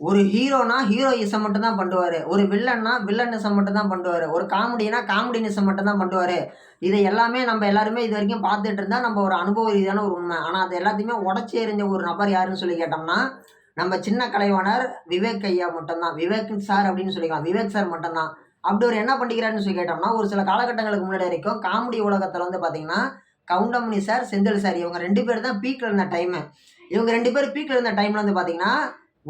ஒரு ஹீரோனா ஹீரோயிசம் மட்டும் தான் பண்ணுவாரு. ஒரு வில்லன்னா வில்லனிசம் மட்டும் தான் பண்ணுவாரு. ஒரு காமெடினா காமெடினிசம் மட்டும் தான் பண்ணுவாரு. இதை எல்லாமே நம்ம எல்லாருமே இதுவரைக்கும் பார்த்துட்டு இருந்தா நம்ம ஒரு அனுபவ ரீதியான ஒரு உண்மை. ஆனா அது எல்லாத்தையுமே உடைச்சு எறிஞ்ச ஒரு நபர் யாருன்னு சொல்லி கேட்டோம்னா, நம்ம சின்ன கலைவாணர் விவேக் ஐயா மட்டும் தான். விவேக் சார் அப்படின்னு சொல்லிக்கலாம். விவேக் சார் மட்டும் தான். அப்படி அவர் என்ன பண்ணிக்கிறாருன்னு சொல்லி கேட்டோம்னா, ஒரு சில காலகட்டங்களுக்கு முன்னாடி வரைக்கும் காமெடி உலகத்துல வந்து பார்த்தீங்கன்னா, கவுண்டமணி சார், செந்தில் சார் இவங்க 2 பேர் தான் பீக்ல இருந்த டைமு. இவங்க 2 பேரும் பீக்ல இருந்த டைம்ல வந்து பார்த்தீங்கன்னா,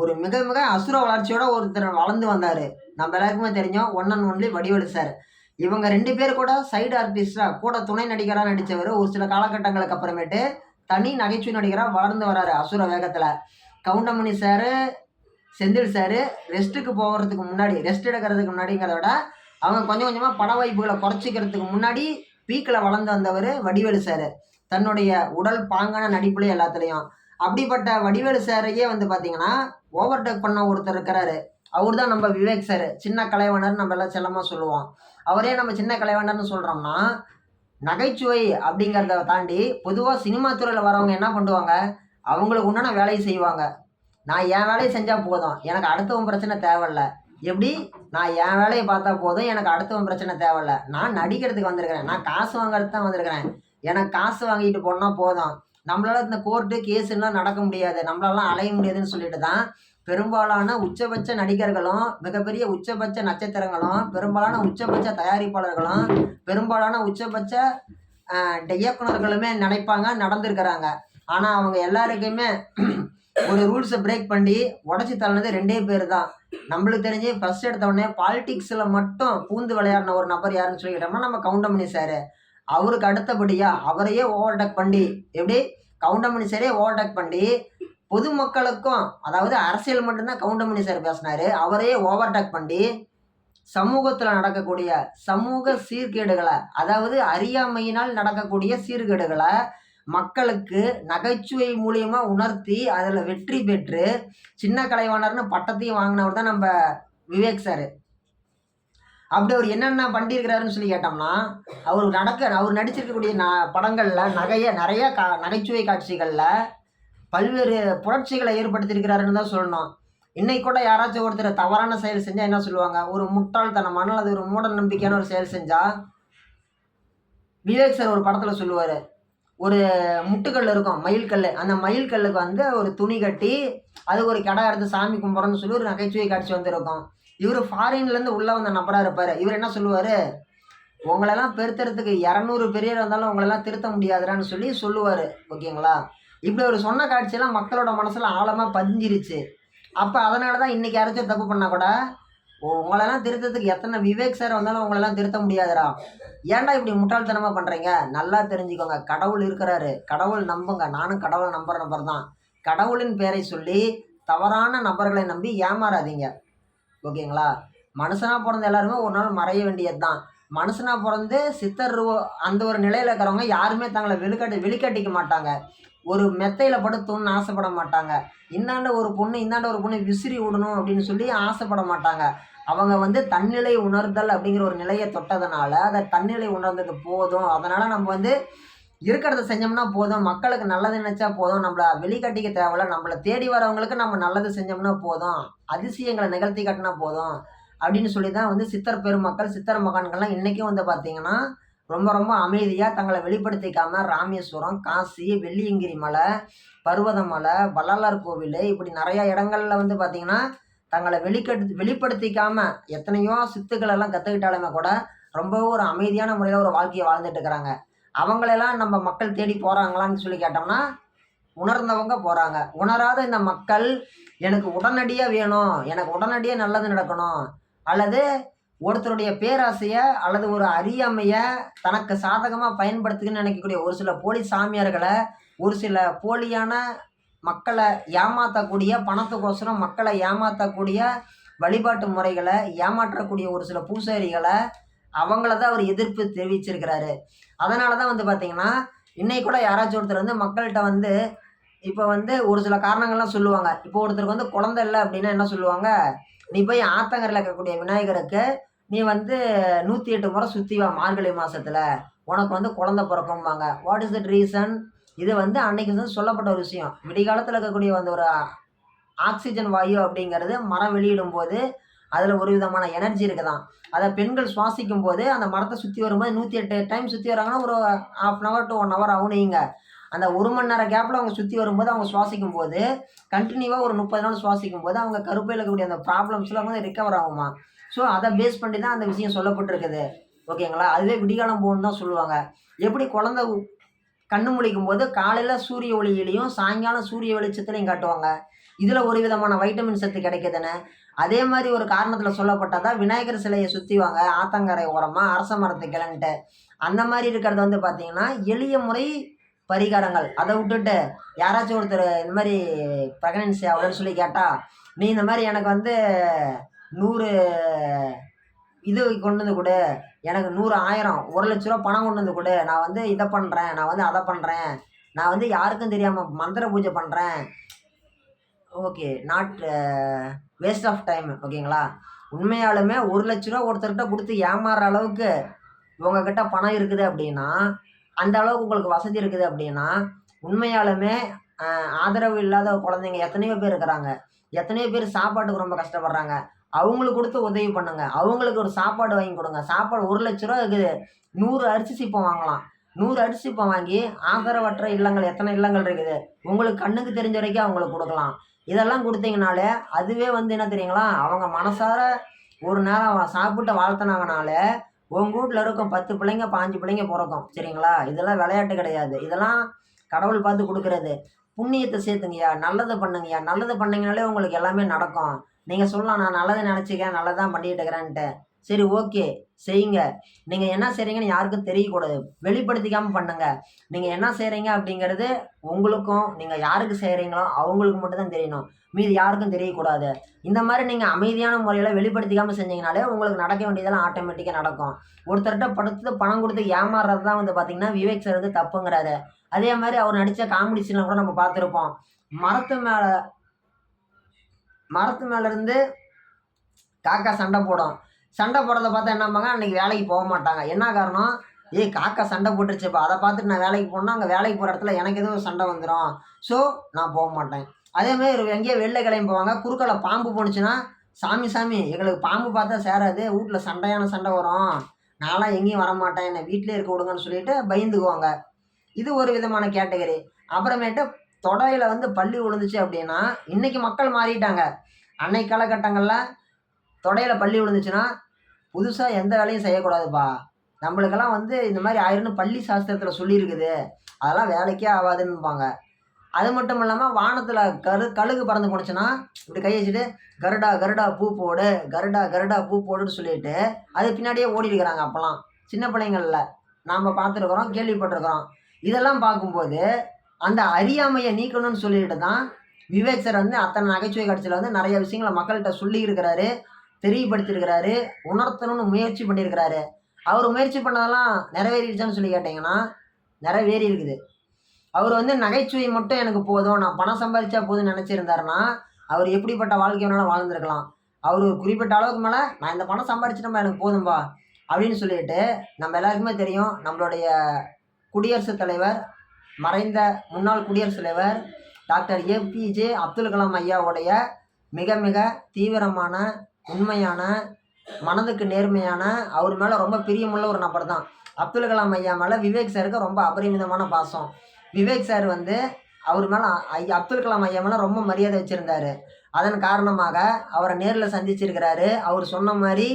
ஒரு மிக மிக அசுர வளர்ச்சியோட ஒருத்தர் வளர்ந்து வந்தாரு. நம்ம எல்லாருக்குமே தெரியும். One and only Vadivelu sir. இவங்க 2 பேர் கூட சைடு ஆர்டிஸ்டா கூட துணை நடிகரா நடிச்சவரு. ஒரு சில காலகட்டங்களுக்கு அப்புறமேட்டு தனி நகைச்சுவை நடிகரா வளர்ந்து வராரு அசுர வேகத்துல. கவுண்டமணி சாரு, செந்தில் சாரு ரெஸ்ட்டுக்கு போகறதுக்கு முன்னாடி, ரெஸ்ட் எடுக்கிறதுக்கு முன்னாடிங்கிறத விட, அவங்க கொஞ்சம் கொஞ்சமா பட வாய்ப்புகள குறைச்சிக்கிறதுக்கு முன்னாடி பீக்ல வளர்ந்து வந்தவரு வடிவேலு சாரு. தன்னுடைய உடல் பாங்கான நடிப்புல எல்லாத்துலயும். அப்படிப்பட்ட வடிவேலு சாரையே வந்து பார்த்தீங்கன்னா, ஓவர்டேக் பண்ண ஒருத்தர் இருக்கிறாரு. அவரு தான் நம்ம விவேக் சார். சின்ன கலைவாணர்ன்னு நம்ம எல்லாம் செல்லமா சொல்லுவோம். அவரே நம்ம சின்ன கலைவாணர்ன்னு சொல்றோம்னா, நகைச்சுவை அப்படிங்கிறத தாண்டி பொதுவா சினிமா துறையில வரவங்க என்ன பண்ணுவாங்க, அவங்களுக்கு உண்டான வேலைய செய்வாங்க. நான் என் வேலைய செஞ்சா போதும். எனக்கு அடுத்தவன் பிரச்சனை தேவையில்ல. எப்படி? நான் என் வேலைய பார்த்தா போதும். எனக்கு அடுத்தவன் பிரச்சனை தேவையில்ல. நான் நடிக்கிறதுக்கு வந்திருக்கிறேன். நான் காசு வாங்குறதுக்கு தான் வந்திருக்கிறேன். எனக்கு காசு வாங்கிட்டு போனா போதும். நம்மளால இந்த கோர்ட்டு, கேஸுலாம் நடக்க முடியாது. நம்மளாலாம் அலைய முடியாதுன்னு சொல்லிட்டு தான், பெரும்பாலான உச்சபட்ச நடிகர்களும், மிகப்பெரிய உச்சபட்ச நட்சத்திரங்களும், பெரும்பாலான உச்சபட்ச தயாரிப்பாளர்களும், பெரும்பாலான உச்சபட்ச இயக்குனர்களுமே நினைப்பாங்க, நடந்திருக்கிறாங்க. ஆனா அவங்க எல்லாருக்குமே ஒரு ரூல்ஸை பிரேக் பண்ணி உடச்சி தள்ளினது 2 பேர் தான். நம்மளுக்கு தெரிஞ்சு ஃபர்ஸ்ட் எடுத்த உடனே பாலிடிக்ஸ்ல மட்டும் பூந்து விளையாடின ஒரு நபர் யாருன்னு சொல்லி கேட்டோம்னா நம்ம கவுண்டமணி சார். அவருக்கு அடுத்தபடியா அவரையே ஓவர்டேக் பண்ணி எப்படி கவுண்டமணி சாரே ஓவர்டேக் பண்ணி பொதுமக்களுக்கும் அதாவது அரசியல் மட்டும்தான் கவுண்டமணி சார் பேசினாரு. அவரையே ஓவர்டேக் பண்ணி சமூகத்துல நடக்கக்கூடிய சமூக சீர்கேடுகளை அதாவது அறியாமையினால் நடக்கக்கூடிய சீர்கேடுகளை மக்களுக்கு நகைச்சுவை மூலியமா உணர்த்தி அதுல வெற்றி பெற்று சின்ன கலைவாணர்னு பட்டத்தையும் வாங்கினவர் தான் நம்ம விவேக் சார். அப்படி அவர் என்னென்ன பண்ணியிருக்கிறாருன்னு சொல்லி கேட்டோம்னா, அவர் நடிச்சிருக்கக்கூடிய படங்கள்ல நிறைய நகைச்சுவை காட்சிகள்ல பல்வேறு புரட்சிகளை ஏற்படுத்தியிருக்கிறாருன்னு தான் சொல்லணும். இன்னைக்கு கூட யாராச்சும் ஒருத்தர் தவறான செயல் செஞ்சா என்ன சொல்லுவாங்க, ஒரு முட்டாள்தனமான அல்லது ஒரு மூட நம்பிக்கையான ஒரு செயல் செஞ்சா விவேக் சார் ஒரு படத்துல சொல்லுவாரு, ஒரு முட்டுக்கல் இருக்கும் மயில் கல். அந்த மயில் கல்லுக்கு வந்து ஒரு துணி கட்டி அதுக்கு ஒரு கடை எடுத்து சாமி கும்பிட்றோன்னு சொல்லி ஒரு நகைச்சுவை காட்சி வந்துருக்கும். இவர் ஃபாரின்லேருந்து உள்ளே வந்த நபராக இருப்பார். இவர் என்ன சொல்லுவார், உங்களெல்லாம் பெருத்துறதுக்கு 200 பெரியர் இருந்தாலும் உங்களெல்லாம் திருத்த முடியாதுறான்னு சொல்லி சொல்லுவார். ஓகேங்களா? இப்படி ஒரு சொன்ன காட்சியெல்லாம் மக்களோட மனசில் ஆழமாக பதிஞ்சிருச்சு. அப்போ அதனால தான் இன்றைக்கி யாராச்சும் தப்பு பண்ணால் கூட உங்களெல்லாம் திருத்தத்துக்கு எத்தனை விவேக் சார் வந்தாலும் உங்களெல்லாம் திருத்த முடியாதுடா. ஏன்டா இப்படி முட்டாள்தனமாக பண்ணுறீங்க? நல்லா தெரிஞ்சுக்கோங்க, கடவுள் இருக்கிறாரு. கடவுள் நம்புங்க. நானும் கடவுளை நம்புகிற நபர் தான். கடவுளின் பேரை சொல்லி தவறான நபர்களை நம்பி ஏமாறாதீங்க. ஓகேங்களா? மனுஷனா பிறந்த எல்லாருமே ஒரு நாள் மறைய வேண்டியது தான். மனுஷனா பிறந்து சித்தர் அந்த ஒரு நிலையில் இருக்கிறவங்க யாருமே தங்களை வெளிக்காட்டிக்க மாட்டாங்க. ஒரு மெத்தையில படுத்து தூண்ணுன்னு ஆசைப்பட மாட்டாங்க. இந்தாண்ட ஒரு பொண்ணு விசிறி விடணும் அப்படின்னு சொல்லி ஆசைப்பட மாட்டாங்க. அவங்க வந்து தன்னிலை உணர்தல் அப்படிங்கிற ஒரு நிலையை தொட்டதுனால அதை தன்னிலை உணர்ந்தது போதும். அதனால நம்ம வந்து இருக்கிறத செஞ்சோம்னா போதும். மக்களுக்கு நல்லது நினைச்சா போதும். நம்மள வெளிக்காட்டிக்க தேவையில்ல. நம்மளை தேடி வரவங்களுக்கு நம்ம நல்லது செஞ்சோம்னா போதும். அதிசயங்களை நிகழ்த்தி காட்டினா போதும் அப்படின்னு சொல்லி தான் வந்து சித்தர் பெருமக்கள், சித்தர் மகான்கள்லாம் இன்றைக்கும் வந்து பார்த்திங்கன்னா ரொம்ப ரொம்ப அமைதியாக தங்களை வெளிப்படுத்திக்காமல் ராமேஸ்வரம், காசி, வெள்ளியங்கிரி மலை, பர்வதமலை, வள்ளலார் கோவில் இப்படி நிறையா இடங்கள்ல வந்து பார்த்திங்கன்னா தங்களை வெளிப்படுத்திக்காமல் எத்தனையோ சித்துக்களெல்லாம் கற்றுக்கிட்டாலுமே கூட ரொம்பவும் ஒரு அமைதியான முறையில் ஒரு வாழ்க்கையை வாழ்ந்துட்டு இருக்கிறாங்க. அவங்களெல்லாம் நம்ம மக்கள் தேடி போகிறாங்களான்னு சொல்லி கேட்டோம்னா உணர்ந்தவங்க போகிறாங்க. உணராத இந்த மக்கள் எனக்கு உடனடியாக வேணும், எனக்கு உடனடியாக நல்லது நடக்கணும், அல்லது ஒருத்தருடைய பேராசையை அல்லது ஒரு அறியாமையை தனக்கு சாதகமாக பயன்படுத்துக்குன்னு நினைக்கக்கூடிய ஒரு சில போலி சாமியார்களை, ஒரு சில போலியான மக்களை ஏமாற்றக்கூடிய பணத்துக்கோசரம் மக்களை ஏமாற்றக்கூடிய வழிபாட்டு முறைகளை ஏமாற்றக்கூடிய ஒரு சில பூசாரிகளை அவங்கள தான் அவர் எதிர்ப்பு தெரிவிச்சிருக்கிறாரு. அதனால தான் வந்து பார்த்திங்கன்னா இன்னைக்கு கூட யாராச்சும் ஒருத்தர் வந்து மக்கள்கிட்ட வந்து இப்போ வந்து ஒரு சில காரணங்கள்லாம் சொல்லுவாங்க. இப்போ ஒருத்தருக்கு வந்து குழந்தை இல்லை அப்படின்னா என்ன சொல்லுவாங்க, நீ போய் ஆத்தங்கரையில் இருக்கக்கூடிய விநாயகருக்கு நீ வந்து 108 முறை சுற்றி வா மார்கழி மாதத்தில், உனக்கு வந்து குழந்தை பிறக்கும்பாங்க. What is that reason? இது வந்து அன்னைக்கு வந்து சொல்லப்பட்ட ஒரு விஷயம். விடிகாலத்தில் இருக்கக்கூடிய வந்து ஒரு ஆக்சிஜன் வாயு அப்படிங்கிறது மரம் வெளியிடும் போது அதில் ஒரு விதமான எனர்ஜி இருக்குதான். அதை பெண்கள் சுவாசிக்கும் போது அந்த மரத்தை சுற்றி வரும்போது 108 டைம் சுற்றி வராங்கன்னா ஒரு 1/2 to 1 hour ஆகும் வைங்க. அந்த 1 மணி நேர கேப்பில் அவங்க சுற்றி வரும்போது அவங்க சுவாசிக்கும் போது கண்டினியூவாக ஒரு 30 நாள் சுவாசிக்கும் போது அவங்க கருப்பையில் இருக்கக்கூடிய அந்த ப்ராப்ளம்ஸ்லாம் வந்து ரிகவர் ஆகுமா. ஸோ அதை பேஸ் பண்ணி தான் அந்த விஷயம் சொல்லப்பட்டிருக்குது. ஓகேங்களா. அதுவே விடிகாலம் போகணுன்னு தான் சொல்லுவாங்க. எப்படி குழந்தை கண்ணு முழிக்கும் போது காலையில் சூரிய ஒளியிலையும் சாயங்காலம் சூரிய வெளிச்சத்துலையும் காட்டுவாங்க. இதில் ஒரு விதமான வைட்டமின் சத்து கிடைக்குதுன்னு. அதே மாதிரி ஒரு காரணத்தில் சொல்லப்பட்டதா விநாயகர் சிலையை சுற்றிவாங்க ஆத்தங்கரை ஓரமாக அரச மரத்து கிளன்ட்டு. அந்த மாதிரி இருக்கிறது வந்து பார்த்தீங்கன்னா எளிய முறை பரிகாரங்கள். அதை விட்டுட்டு யாராச்சும் ஒருத்தர் இந்த மாதிரி ப்ரெக்னன்சி ஆகலன்னு சொல்லி கேட்டால், நீ இந்த மாதிரி எனக்கு வந்து 100 இது கொண்டு வந்து கொடு, எனக்கு 100 1000 1,00,000 ரூபா பணம் கொண்டு வந்து கொடு, நான் வந்து இதை பண்ணுறேன், நான் வந்து அதை பண்ணுறேன், நான் வந்து யாருக்கும் தெரியாமல் மந்திர பூஜை பண்ணுறேன். Okay, not waste of time. ஓகேங்களா. உண்மையாலுமே 1,00,000 ரூபா ஒருத்தர்கிட்ட கொடுத்து ஏமாறுற அளவுக்கு உங்ககிட்ட பணம் இருக்குது அப்படின்னா, அந்த அளவுக்கு உங்களுக்கு வசதி இருக்குது அப்படின்னா, உண்மையாலுமே ஆதரவு இல்லாத குழந்தைங்க எத்தனையோ பேர் இருக்கிறாங்க. எத்தனையோ பேர் சாப்பாட்டுக்கு ரொம்ப கஷ்டப்படுறாங்க. அவங்களுக்கு கொடுத்து உதவி பண்ணுங்க. அவங்களுக்கு ஒரு சாப்பாடு வாங்கி கொடுங்க. சாப்பாடு 1,00,000 ரூபா இருக்குது. 100 அரிசி சிப்பம் வாங்கலாம். 100 அரிசி சிப்பம் வாங்கி ஆதரவற்ற இல்லங்கள் எத்தனை இல்லங்கள் இருக்குது. உங்களுக்கு கண்ணுக்கு தெரிஞ்ச வரைக்கும் அவங்களுக்கு கொடுக்கலாம். இதெல்லாம் கொடுத்தீங்கனாலே அதுவே வந்து என்ன தெரியுங்களா, அவங்க மனசார ஒரு நேரம் சாப்பிட்டு வாழ்த்துனாங்கனாலே உங்க வீட்ல இருக்கும் 10 பிள்ளைங்க 5 பிள்ளைங்க பிறக்கும். சரிங்களா. இதெல்லாம் விளையாட்டு கிடையாது. இதெல்லாம் கடவுள் பார்த்து கொடுக்குறது. புண்ணியத்தை சேர்த்துங்கய்யா, நல்லது பண்ணுங்கய்யா. நல்லது பண்ணீங்கனாலே உங்களுக்கு எல்லாமே நடக்கும். நீங்க சொல்லலாம், நான் நல்லதை நினச்சிக்கிறேன், நல்லதான் பண்ணிட்டு இருக்கிறேன்ட்டு. சரி, ஓகே, செய்யுங்க. நீங்க என்ன செய்றீங்கன்னு யாருக்கும் தெரியக்கூடாது. வெளிப்படுத்திக்காம பண்ணுங்க. நீங்க என்ன செய்றீங்க அப்படிங்கிறது உங்களுக்கும், நீங்க யாருக்கு செய்றீங்களோ அவங்களுக்கு மட்டும் தான் தெரியணும். மீதி யாருக்கும் தெரியக்கூடாது. இந்த மாதிரி நீங்க அமைதியான முறையில வெளிப்படுத்திக்காம செஞ்சீங்கனாலே உங்களுக்கு நடக்க வேண்டியதெல்லாம் ஆட்டோமேட்டிக்கா நடக்கும். ஒருத்தர்கிட்ட படுத்து பணம் கொடுத்து ஏமாறுறது தான் வந்து பார்த்தீங்கன்னா, விவேக் சார் வந்து தப்புங்கிறாரு. அதே மாதிரி அவர் நடிச்ச காமெடி சீன்ல கூட நம்ம பார்த்துருப்போம். மரத்து மேல மரத்து மேல இருந்து காக்கா சண்டை போடும். சண்டை போடுறத பார்த்தா என்னம்பாங்க, அன்னைக்கு வேலைக்கு போக மாட்டாங்க. என்ன காரணம்? ஏய், காக்கா சண்டை போட்டுருச்சுப்பா, அதை பார்த்துட்டு நான் வேலைக்கு போனா அங்கே வேலைக்கு போகிற இடத்துல எனக்கு எதுவும் சண்டை வந்துடும், ஸோ நான் போக மாட்டேன். அதேமாதிரி எங்கேயோ வெளில கிளம்பி போவாங்க. குறுக்கால பாம்பு போணுச்சுன்னா, சாமி சாமி எங்களுக்கு பாம்பு பார்த்தா சேராது, வீட்டில் சண்டையான சண்டை வரும், நான்லாம் எங்கேயும் வரமாட்டேன், என்னை வீட்டிலே இருக்க விடுங்கன்னு சொல்லிட்டு பயந்துக்குவாங்க. இது ஒரு விதமான கேட்டகரி. அப்புறமேட்டு தொடையில் வந்து பல்லி விழுந்துச்சு அப்படின்னா, இன்றைக்கி மக்கள் மாறிட்டாங்க. அன்னைக்கு காலகட்டங்களில் தொடையில் பல்லி விழுந்துச்சுன்னா புதுசாக எந்த வேலையும் செய்யக்கூடாதுப்பா, நம்மளுக்கெல்லாம் வந்து இந்த மாதிரி ஆயிருன்னு பள்ளி சாஸ்திரத்தில் சொல்லியிருக்குது, அதெல்லாம் வேலைக்கே ஆகாதுன்னுபாங்க. அது மட்டும் இல்லாமல் வானத்தில் கழுகு பறந்து போணுச்சுன்னா இப்படி கை வச்சுட்டு கருடா கருடா பூ போடு, கருடா கருடா பூ போடுன்னு சொல்லிட்டு அது பின்னாடியே ஓடி இருக்கிறாங்க. அப்போல்லாம் சின்ன பிள்ளைங்களில் நாம் பார்த்துருக்குறோம், கேள்விப்பட்டிருக்கிறோம். இதெல்லாம் பார்க்கும்போது அந்த அறியாமையை நீக்கணும்னு சொல்லிட்டு தான் விவேக் சார் வந்து அத்தனை நகைச்சுவை காட்சியில் வந்து நிறைய விஷயங்களை மக்கள்கிட்ட சொல்லி இருக்கிறாரு, தெரியப்படுத்தியிருக்கிறாரு, உணர்த்தணும்னு முயற்சி பண்ணியிருக்கிறாரு. அவர் முயற்சி பண்ணதெல்லாம் நிறைவேறிடுச்சான்னு சொல்லி கேட்டிங்கன்னா நிறைவேறி இருக்குது. அவர் வந்து நகைச்சுவை மட்டும் எனக்கு போதும், நான் பணம் சம்பாதிச்சா போதும்னு நினச்சிருந்தாருன்னா அவர் எப்படிப்பட்ட வாழ்க்கை வேணாலும் வாழ்ந்துருக்கலாம். அவர் ஒரு குறிப்பிட்ட அளவுக்கு மேலே நான் இந்த பணம் சம்பாதிச்சிட்டோமா எனக்கு போதும்பா அப்படின்னு சொல்லிட்டு, நம்ம எல்லாருக்குமே தெரியும் நம்மளுடைய குடியரசுத் தலைவர், மறைந்த முன்னாள் குடியரசுத் தலைவர் டாக்டர் ஏபிஜே அப்துல் கலாம் ஐயாவுடைய மிக மிக தீவிரமான, உண்மையான, மனதுக்கு நேர்மையான, அவர் மேலே ரொம்ப பிரியமுள்ள ஒரு நபர் தான். அப்துல் கலாம் ஐயா மேலே விவேக் சாருக்கு ரொம்ப அபரிமிதமான பாசம். விவேக் சார் வந்து அவர் மேலே அப்துல் கலாம் ஐயா மேலே ரொம்ப மரியாதை வச்சுருந்தார். அதன் காரணமாக அவரை நேரில் சந்திச்சிருக்கிறாரு. அவர் சொன்ன மாதிரி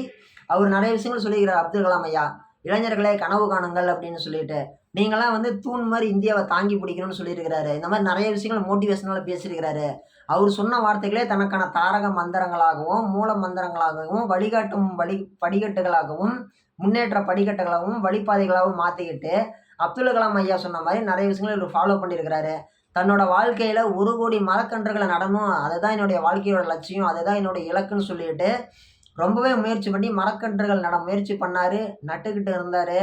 அவர் நிறைய விஷயங்கள் சொல்லியிருக்கிறார். அப்துல் கலாம் ஐயா, இளைஞர்களே கனவு காணுங்கள் அப்படின்னு சொல்லிட்டு, நீங்களாம் வந்து தூண் மாதிரி இந்தியாவை தாங்கி பிடிக்கணும்னு சொல்லியிருக்கிறாரு. இந்த மாதிரி நிறைய விஷயங்கள் மோட்டிவேஷனால பேசியிருக்கிறாரு. அவர் சொன்ன வார்த்தைகளே தனக்கான தாரக மந்திரங்களாகவும், மூல மந்திரங்களாகவும், வழிகாட்டும் படிக்கட்டுகளாகவும், முன்னேற்ற படிக்கட்டுகளாகவும், வழிபாதைகளாகவும் மாற்றிக்கிட்டு அப்துல் கலாம் ஐயா சொன்ன மாதிரி நிறைய விஷயங்களை இவர் ஃபாலோ பண்ணியிருக்கிறாரு. தன்னோட வாழ்க்கையில் 1 கோடி மரக்கன்றுகளை நடணும், அதுதான் என்னுடைய வாழ்க்கையோட லட்சியம், அதுதான் என்னுடைய இலக்குன்னு சொல்லிட்டு ரொம்பவே முயற்சி பண்ணி மரக்கன்றுகள் நட முயற்சி பண்ணார், நட்டுக்கிட்டு இருந்தார்.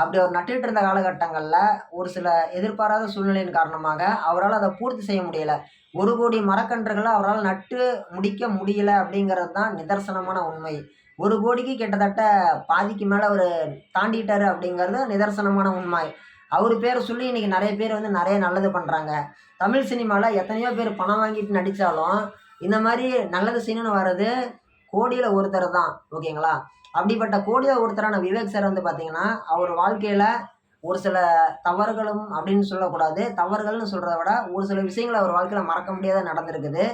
அப்படி அவர் நட்டுக்கிட்டு இருந்த காலகட்டங்களில் ஒரு சில எதிர்பாராத சூழ்நிலையின் காரணமாக அவரால் அதை பூர்த்தி செய்ய முடியலை. 1 கோடி மரக்கன்றுகளை அவரால் நட்டு முடிக்க முடியல அப்படிங்கிறது தான் நிதர்சனமான உண்மை. 1 கோடிக்கு கிட்டத்தட்ட பாதிக்கு மேலே அவர் தாண்டிட்டார் அப்படிங்கிறது நிதர்சனமான உண்மை. அவர் பேரை சொல்லி இன்றைக்கி நிறைய பேர் வந்து நிறைய நல்லது பண்ணுறாங்க. தமிழ் சினிமாவில் எத்தனையோ பேர் பணம் வாங்கிட்டு நடித்தாலும் இந்த மாதிரி நல்லது செய்யணும்னு வர்றது கோடியில் ஒருத்தர் தான். ஓகேங்களா? அப்படிப்பட்ட கோடியில் ஒருத்தரான விவேக் சார் வந்து பார்த்தீங்கன்னா, அவர் வாழ்க்கையில் ஒரு சில தவறுகளும் அப்படின்னு சொல்லக்கூடாது. தவறுகள்னு சொல்கிறத விட ஒரு சில விஷயங்கள் அவர் வாழ்க்கையில் மறக்க முடியாத நடந்திருக்குது.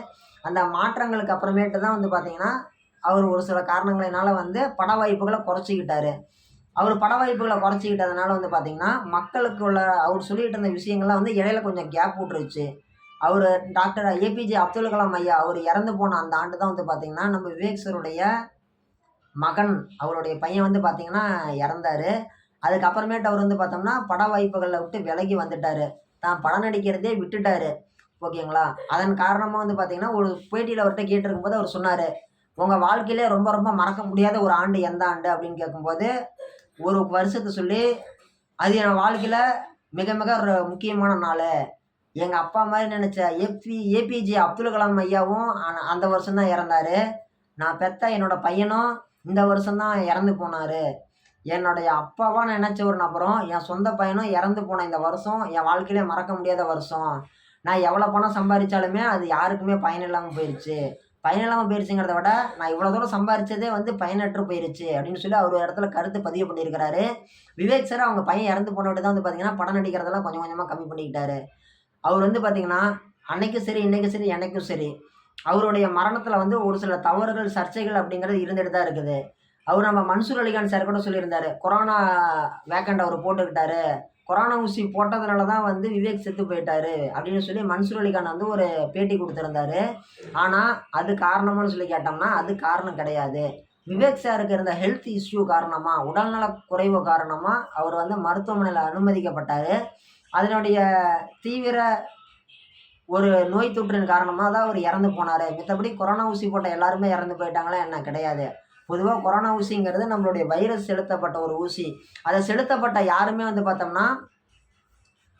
அந்த மாற்றங்களுக்கு அப்புறமேட்டு தான் வந்து பார்த்தீங்கன்னா, அவர் ஒரு சில காரணங்களினால வந்து பட வாய்ப்புகள குறைச்சிக்கிட்டாரு. அவர் பட வாய்ப்புகள குறைச்சிக்கிட்டதுனால வந்து பார்த்தீங்கன்னா, மக்களுக்குள்ள அவர் சொல்லிட்டு இருந்த விஷயங்கள்லாம் வந்து இடையில கொஞ்சம் கேப் விட்டுருச்சு. அவரு டாக்டர் ஏபிஜே அப்துல் கலாம் ஐயா அவர் இறந்து போன அந்த ஆண்டு தான் வந்து பார்த்தீங்கன்னா, நம்ம விவேக் சாருடைய மகன், அவருடைய பையன் வந்து பார்த்தீங்கன்னா இறந்தாரு. அதுக்கப்புறமேட்டு அவர் வந்து பார்த்தோம்னா, பட வாய்ப்புகள விட்டு விலகி வந்துட்டாரு. தான் படம் நடிக்கிறதே விட்டுட்டாரு. ஓகேங்களா? அதன் காரணமா வந்து பார்த்தீங்கன்னா, ஒரு பேட்டியில அவர்ட்ட கேட்டிருக்கும்போது அவர் சொன்னாரு, "உங்க வாழ்க்கையிலே ரொம்ப ரொம்ப மறக்க முடியாத ஒரு ஆண்டு எந்த ஆண்டு?" அப்படின்னு கேட்கும்போது, ஒரு வருஷத்த சொல்லி, "அது என் வாழ்க்கையில மிக மிக ஒரு முக்கியமான நாளு. எங்க அப்பா மாரி நெனச்ச ஏபிஜே அப்துல் கலாம் ஐயாவும் அந்த வருஷம் தான் இறந்தாரு. நான் பெத்த என்னோட பையனும் இந்த வருஷம் தான் இறந்து போனாரு. என்னுடைய அப்பாவா நெனச்ச ஒரு நபரும், என் சொந்த பையனும் இறந்து போன இந்த வருஷம் என் வாழ்க்கையிலே மறக்க முடியாத வருஷம். நான் எவ்வளோ பணம் சம்பாரிச்சாலுமே அது யாருக்குமே பயனில்லாம போயிருச்சு. பயனில்லாம போயிருச்சுங்கிறத விட, நான் இவ்வளோ தூரம் சம்பாரிச்சதே வந்து பயனற்று போயிருச்சு." அப்படின்னு சொல்லி அவர் ஒரு இடத்துல கருத்து பதிவு பண்ணியிருக்கிறாரு. விவேக் சார் அவங்க பையன் இறந்து போனவாட்டி தான் வந்து பார்த்தீங்கன்னா, படம் நடிக்கிறதெல்லாம் கொஞ்சம் கொஞ்சமா கம்மி பண்ணிக்கிட்டாரு. அவர் வந்து பார்த்தீங்கன்னா, அன்னைக்கும் சரி, இன்னைக்கும் சரி, என்னைக்கும் சரி, அவருடைய மரணத்தில வந்து ஒரு சில தவறுகள், சர்ச்சைகள் அப்படிங்கிறது இருந்துட்டு தான் இருக்குது. அவரு நம்ம மன்சூர் அலிகான் சார் கூட சொல்லியிருந்தாரு. கொரோனா வேக்கண்ட் அவரு போட்டுக்கிட்டாரு. கொரோனா ஊசி போட்டதுனால தான் வந்து விவேக் செத்து போயிட்டாரு அப்படின்னு சொல்லி மன்சூர் அலிகான் வந்து ஒரு பேட்டி குடுத்திருந்தாரு. ஆனா, அது காரணமான்னு சொல்லி கேட்டோம்னா, அது காரணம் கிடையாது. விவேக் சாருக்கு இருந்த ஹெல்த் இஷ்யூ காரணமா, உடல்நலக் குறைவு காரணமா அவர் வந்து மருத்துவமனையில அனுமதிக்கப்பட்டாரு. அதனுடைய தீவிர ஒரு நோய் தொற்றின் காரணமா தான் அவரு இறந்து போனாரு. மித்தபடி கொரோனா ஊசி போட்ட எல்லாருமே இறந்து போயிட்டாங்களா என்ன? கிடையாது. பொதுவா கொரோனா ஊசிங்கிறது நம்மளுடைய வைரஸ் செலுத்தப்பட்ட ஒரு ஊசி. அத செலுத்தப்பட்ட யாருமே வந்து பார்த்தோம்னா,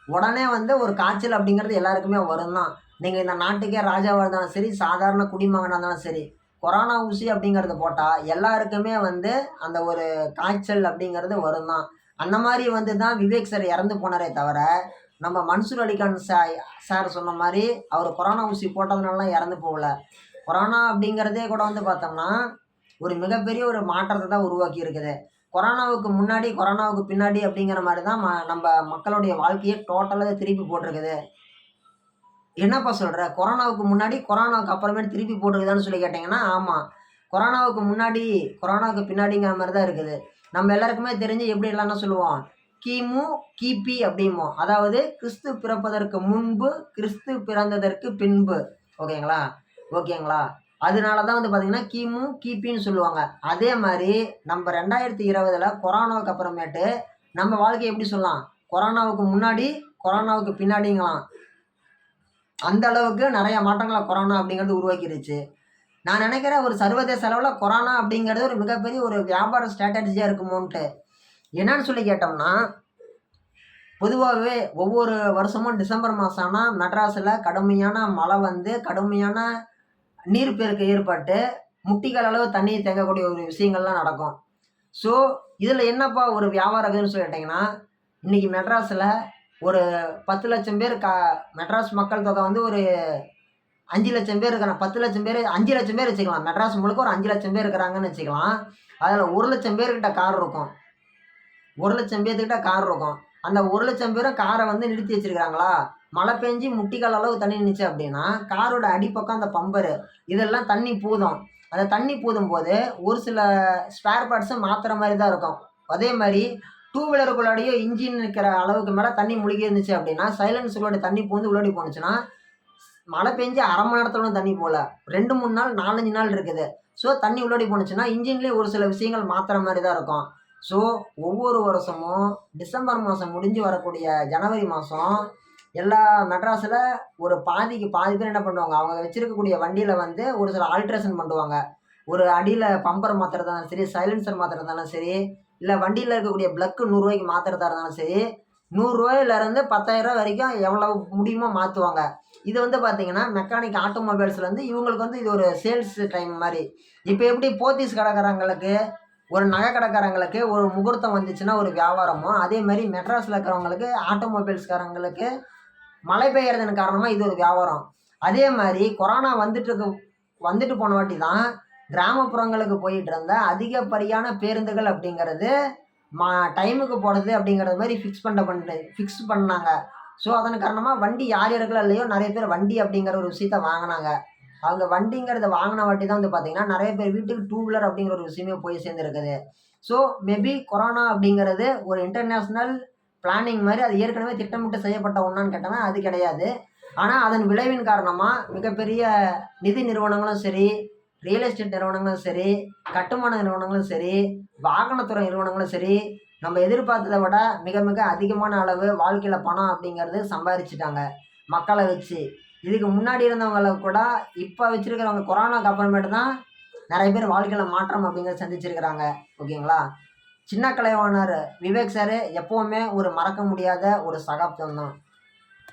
உடனே வந்து ஒரு காய்ச்சல் அப்படிங்கிறது எல்லாருக்குமே வரும் தான். நீங்க இந்த நாட்டுக்கே ராஜாவா இருந்தாலும் சரி, சாதாரண குடிமகனா இருந்தாலும் சரி, கொரோனா ஊசி அப்படிங்கிறது போட்டா எல்லாருக்குமே வந்து அந்த ஒரு காய்ச்சல் அப்படிங்கிறது வரும் தான். அந்த மாரி வந்து தான் விவேக் சார் இறந்து போனாரே தவிர, நம்ம மன்சூர் அலிகான் சார் சொன்ன மாரி, அவரு கொரோனா ஊசி போட்டதுனாலலாம் இறந்து போகல. கொரோனா அப்படிங்கிறதே கூட வந்து பார்த்தோம்னா, ஒரு மிகப்பெரிய ஒரு மாற்றத்த தான் உருவாக்கி இருக்குது. கொரோனாவுக்கு முன்னாடி, கொரோனாவுக்கு பின்னாடி அப்படிங்கிற மாரி தான் நம்ப மக்களுடைய வாழ்க்கையே டோட்டலாவே திருப்பி போட்டிருக்குது. "என்னப்பா சொல்ற? கொரோனாவுக்கு முன்னாடி, கொரோனாவுக்கு அப்புறமேட்டு திருப்பி போட்டிருக்குதான்னு சொல்லி கேட்டீங்கன்னா, ஆமா. கொரோனாவுக்கு முன்னாடி, கொரோனாவுக்கு பின்னாடிங்கிற மாரி தான் இருக்குது. நம்ம எல்லாருக்குமே தெரிஞ்சு எப்படி எல்லாம்னா சொல்லுவோம், கிமு, கிபி அப்படிம்போம். அதாவது கிறிஸ்து பிறப்பதற்கு முன்பு, கிறிஸ்து பிறந்ததற்கு பின்பு. ஓகேங்களா? ஓகேங்களா? அதனால தான் வந்து பார்த்தீங்கன்னா, கிமு, கிபின்னு சொல்லுவாங்க. அதே மாரி நம்ம 2020ல கொரோனாவுக்கு அப்புறமேட்டு நம்ம வாழ்க்கைய எப்படி சொல்லலாம்? கொரோனாவுக்கு முன்னாடி, கொரோனாவுக்கு பின்னாடிங்கலாம். அந்த அளவுக்கு நெறைய மாற்றங்கள கொரோனா அப்படிங்கிறது உருவாக்கிருச்சு. நான் நெனைக்கிறேன் ஒரு சர்வதேச அளவுல கொரோனா அப்படிங்கிறது ஒரு மிகப்பெரிய ஒரு வியாபார ஸ்ட்ராட்டஜியா இருக்குமோன்ட்டு. என்னான்னு சொல்லி கேட்டோம்னா, பொதுவாவே ஒவ்வொரு வருஷமும் டிசம்பர் மாசம் ஆனா மெட்ராஸ்ல கடுமையான மழை வந்து, கடுமையான நீர்ப்பெருக்கு ஏற்பட்டு, முட்டிக்கால் அளவு தண்ணீர் தேங்கக்கூடிய ஒரு விஷயங்கள்லாம் நடக்கும். ஸோ, இதுல என்னப்பா ஒரு வியாபாரம் இருக்குதுன்னு சொல்லிட்டீங்கன்னா, இன்னைக்கு மெட்ராஸ்ல ஒரு 10,00,000 பேர் மெட்ராஸ் மக்கள் தொகை வந்து ஒரு 5,00,000 பேர் இருக்கிறாங்க. 10,00,000 பேரு 5,00,000 பேர் வச்சுக்கலாம். மெட்ராஸ் முழுக்க ஒரு 5,00,000 பேர் இருக்கிறாங்கன்னு வச்சுக்கலாம். அதுல 1,00,000 பேர்கிட்ட கார் இருக்கும். 1,00,000 பேத்துக்கிட்ட கார் இருக்கும். அந்த 1,00,000 பேரும் கார வந்து நிறுத்தி வச்சிருக்காங்களா? மழை பெஞ்சு முட்டிக்கால் அளவு தண்ணி நின்னுச்சு அப்படின்னா, காரோட அடிப்பக்கம் அந்த பம்பரு, இதெல்லாம் தண்ணி பூதும். அந்த தண்ணி பூதும்போது, ஒரு சில ஸ்பேர் பார்ட்ஸ மாத்துற மாரி தான் இருக்கும். அதே மாரி டூ வீலருக்குள்ளாடியே இன்ஜின் நிக்கிற அளவுக்கு மேல தண்ணி முழுகி இருந்துச்சு அப்படின்னா, சைலன்சருக்குள்ள தண்ணி பூந்து உள்ளாடி போனுச்சுன்னா, மழை பெஞ்சு 1/2 மணி நேரத்துல தண்ணி போல. 2, 3 நாள், 4, 5 நாள் இருக்குது. ஸோ, தண்ணி உள்ளாடி போனுச்சுன்னா, இன்ஜின்லயே ஒரு சில விஷயங்கள் மாத்துற மாரி தான் இருக்கும். ஸோ, ஒவ்வொரு வருஷமும் டிசம்பர் மாசம் முடிஞ்சு வரக்கூடிய ஜனவரி மாசம், எல்லா மெட்ராஸ்ல ஒரு பாதிக்கு பாதி பேர் என்ன பண்ணுவாங்க, அவங்க வச்சிருக்கக்கூடிய வண்டியில வந்து ஒரு சில ஆல்ட்ரேஷன் பண்ணுவாங்க. ஒரு அடியில பம்பர் மாத்துறதா இருந்தாலும் சரி, சைலன்சர் மாத்துறதா இருந்தாலும் சரி, இல்ல வண்டியில இருக்கக்கூடிய பிளக் ரூ. 100க்கு மாத்துறதா இருந்தாலும் சரி, ரூ. 100லேருந்து ரூ. 10,000 வரைக்கும் எவ்வளவு முடியுமோ மாத்துவாங்க. இது வந்து பார்த்தீங்கன்னா, மெக்கானிக் ஆட்டோமொபைல்ஸ்லேருந்து இவங்களுக்கு வந்து இது ஒரு சேல்ஸ் டைம் மாரி. இப்ப எப்படி போத்தீஸ் கடைக்காரங்களுக்கு, ஒரு நகை கடைக்காரங்களுக்கு ஒரு முகூர்த்தம் வந்துச்சுன்னா ஒரு வியாபாரமோ, அதே மாரி மெட்ராஸ்ல இருக்கிறவங்களுக்கு ஆட்டோமொபைல்ஸ்காரங்களுக்கு மழை பெய்யறதன் காரணமா இது ஒரு வியாபாரம். அதே மாரி கொரோனா வந்துட்டு இருக்கு வந்துட்டு போன வாட்டி தான் கிராமப்புறங்களுக்கு போயிட்டு இருந்த அதிகப்படியான பேருந்துகள் அப்படிங்கிறது மா டைமுக்கு போகிறது அப்படிங்கிறது மாதிரி ஃபிக்ஸ் பண்ணாங்க. ஸோ அதன் காரணமாக வண்டி யார் யாருக்கெல்லாம் இல்லையோ நிறைய பேர் வண்டி அப்படிங்கிற ஒரு விஷயத்த வாங்கினாங்க. அவங்க வண்டிங்கிறத வாங்கின வாட்டி தான் வந்து பார்த்தீங்கன்னா நிறைய பேர் வீட்டுக்கு டூ வீலர் அப்படிங்கிற ஒரு விஷயமே போய் சேர்ந்துருக்குது. ஸோ மேபி கொரோனா அப்படிங்கிறது ஒரு இன்டர்நேஷ்னல் பிளானிங் மாதிரி அது ஏற்கனவே திட்டமிட்டு செய்யப்பட்ட ஒன்றான்னு கேட்டோம்னா அது கிடையாது. ஆனால் அதன் விளைவின் காரணமாக மிகப்பெரிய நிதி நிறுவனங்களும் சரி, ரியல் எஸ்டேட் நிறுவனங்களும் சரி, கட்டுமான நிறுவனங்களும் சரி, வாகனத்துறை நிறுவனங்களும் சரி, நம்ம எதிர்பார்த்ததை விட மிக மிக அதிகமான அளவு வாழ்க்கையில் பணம் அப்படிங்கிறது சம்பாதிச்சுட்டாங்க மக்களை வச்சு. இதுக்கு முன்னாடி இருந்தவங்கள கூட இப்போ வச்சிருக்கிறவங்க கொரோனாக்கு அப்புறமேட்டு தான் நிறைய பேர் வாழ்க்கையில் மாற்றம் அப்படிங்கிறத சந்திச்சிருக்கிறாங்க. ஓகேங்களா? சின்ன கலைவாணர் விவேக் சார் எப்போவுமே ஒரு மறக்க முடியாத ஒரு சகாப்தம் தான்.